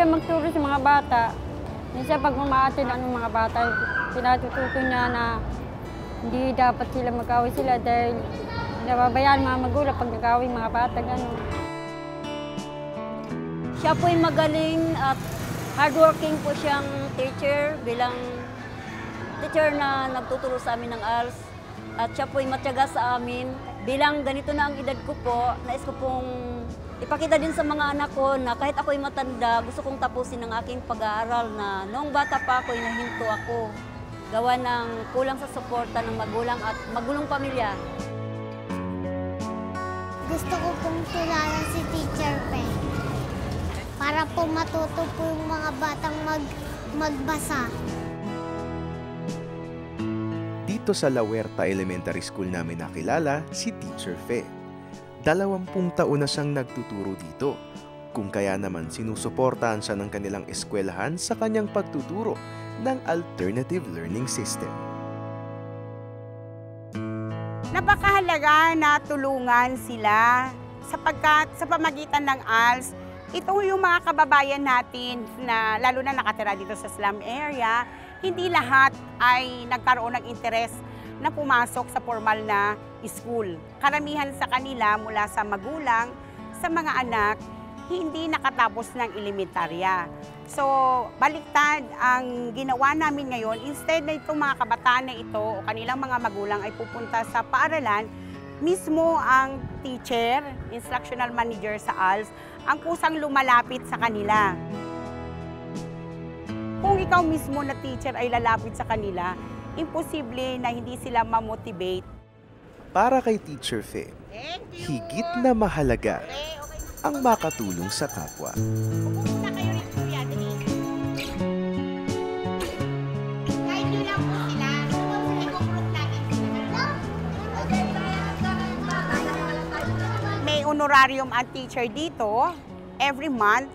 siya magturo sa mga bata. Minsan pag umaatin ang mga bata, pinatututo niya na hindi dapat sila mag-away sila dahil nababayaan mga magulang pag nag-away mga bata, gano'n. Siya po'y magaling at hardworking po siyang teacher bilang teacher na nagtuturo sa amin ng ALS. At siya po'y matyaga sa amin. Bilang ganito na ang edad ko po, nais ko pong ipakita din sa mga anak ko na kahit ako'y matanda, gusto kong tapusin ang aking pag-aaral na noong bata pa ako'y nahinto ako. Gawa ng kulang sa suporta ng magulang at magulong pamilya. Gusto ko pong tularan si Teacher Pe para po matuto po yung mga batang magbasa. Dito sa La Huerta Elementary School namin nakilala si Teacher Fe. 20 taon na siyang nagtuturo dito, kung kaya naman sinusuportahan siya ng kanilang eskwelahan sa kanyang pagtuturo ng alternative learning system. Napakahalaga na tulungan sila sapagkat sa pamagitan ng ALS, ito yung mga kababayan natin na lalo na nakatira dito sa slum area, hindi lahat ay nagkaroon ng interes na pumasok sa formal na school. Karamihan sa kanila mula sa magulang, sa mga anak, hindi nakatapos ng elementarya. So, baliktad ang ginawa namin ngayon, instead na itong mga kabataan na ito o kanilang mga magulang ay pupunta sa paaralan, mismo ang teacher, instructional manager sa ALS, ang kusang lumalapit sa kanila. Kung ikaw mismo na teacher ay lalapit sa kanila, imposible na hindi sila ma-motivate. Para kay Teacher Fe, higit na mahalaga ang makatulong sa kapwa. May honorarium ang teacher dito every month,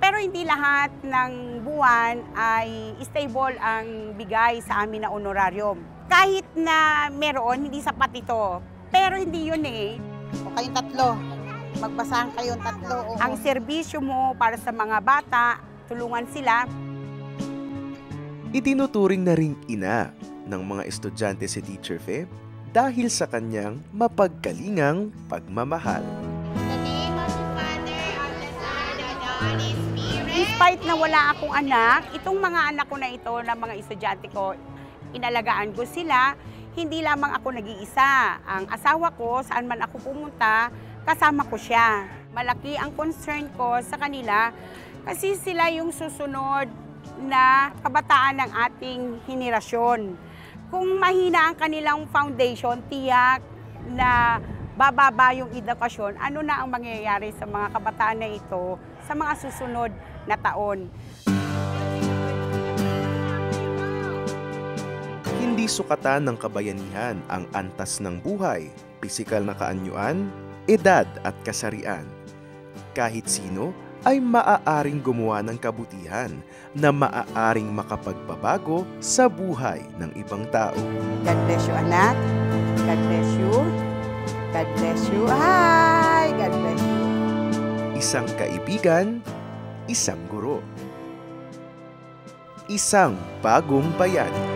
pero hindi lahat ng buwan ay stable ang bigay sa amin na honorarium. Kahit na meron, hindi sapat ito. Pero hindi yun eh. O kayong tatlo, magbasahan kayong tatlo. Oo. Ang serbisyo mo para sa mga bata, tulungan sila. Itinuturing na ring ina ng mga estudyante si Teacher Fe dahil sa kanyang mapagkalingang pagmamahal. Despite na wala akong anak, itong mga anak ko na ito, na mga estudyante ko, inalagaan ko sila. Hindi lamang ako nag-iisa. Ang asawa ko, saan man ako pumunta, kasama ko siya. Malaki ang concern ko sa kanila kasi sila yung susunod na kabataan ng ating henerasyon. Kung mahina ang kanilang foundation, tiyak na bababa yung edukasyon, ano na ang mangyayari sa mga kabataan na ito sa mga susunod na taon. Hindi sukatan ng kabayanihan ang antas ng buhay, pisikal na kaanyuan, edad at kasarian. Kahit sino ay maaaring gumawa ng kabutihan na maaaring makapagbabago sa buhay ng ibang tao. God bless you, anak. God bless you. God bless you. Hi! God bless you. Isang kaibigan, isang guro. Isang bagong bayani.